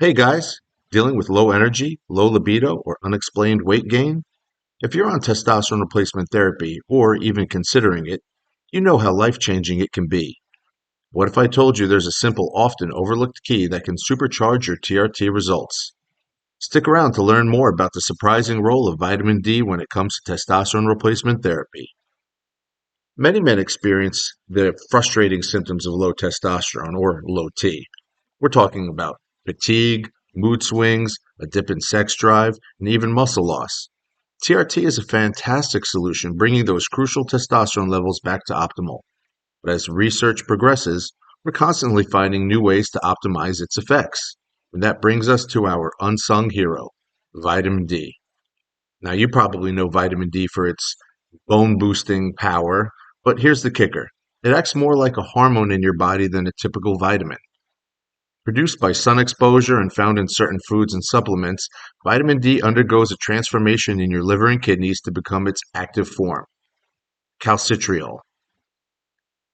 Hey guys, dealing with low energy, low libido, or unexplained weight gain? If you're on testosterone replacement therapy or even considering it, you know how life-changing it can be. What if I told you there's a simple, often overlooked key that can supercharge your TRT results? Stick around to learn more about the surprising role of vitamin D when it comes to testosterone replacement therapy. Many men experience the frustrating symptoms of low testosterone or low T. We're talking about fatigue, mood swings, a dip in sex drive, and even muscle loss. TRT is a fantastic solution, bringing those crucial testosterone levels back to optimal. But as research progresses, we're constantly finding new ways to optimize its effects. And that brings us to our unsung hero, vitamin D. Now, you probably know vitamin D for its bone boosting power, but here's the kicker: it acts more like a hormone in your body than a typical vitamin. Produced by sun exposure and found in certain foods and supplements, vitamin D undergoes a transformation in your liver and kidneys to become its active form, calcitriol.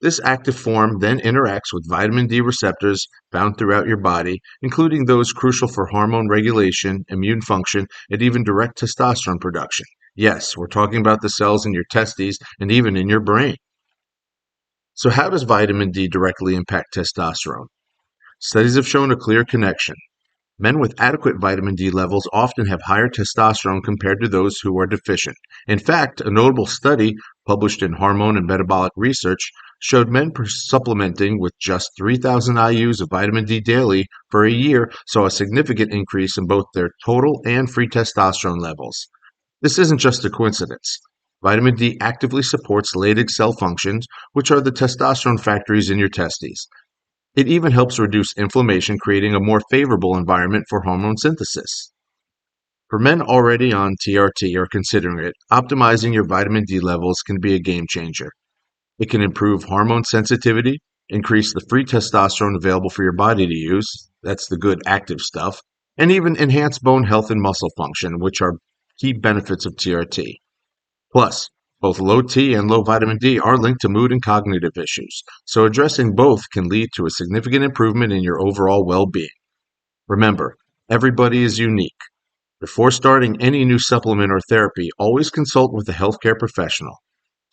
This active form then interacts with vitamin D receptors found throughout your body, including those crucial for hormone regulation, immune function, and even direct testosterone production. Yes, we're talking about the cells in your testes and even in your brain. So, how does vitamin D directly impact testosterone? Studies have shown a clear connection. Men with adequate vitamin D levels often have higher testosterone compared to those who are deficient. In fact, a notable study published in Hormone and Metabolic Research showed men supplementing with just 3,000 IUs of vitamin D daily for a year saw a significant increase in both their total and free testosterone levels. This isn't just a coincidence. Vitamin D actively supports Leydig cell functions, which are the testosterone factories in your testes. It even helps reduce inflammation, creating a more favorable environment for hormone synthesis. For men already on TRT or considering it, optimizing your vitamin D levels can be a game changer. It can improve hormone sensitivity, increase the free testosterone available for your body to use, that's the good active stuff, and even enhance bone health and muscle function, which are key benefits of TRT. Plus, both low T and low vitamin D are linked to mood and cognitive issues, so addressing both can lead to a significant improvement in your overall well-being. Remember, everybody is unique. Before starting any new supplement or therapy, always consult with a healthcare professional.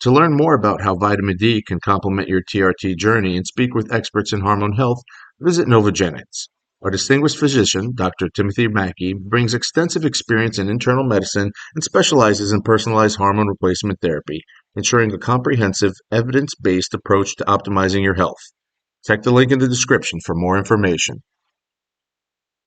To learn more about how vitamin D can complement your TRT journey and speak with experts in hormone health, visit Novogenics. Our distinguished physician, Dr. Timothy Mackey, brings extensive experience in internal medicine and specializes in personalized hormone replacement therapy, ensuring a comprehensive, evidence-based approach to optimizing your health. Check the link in the description for more information.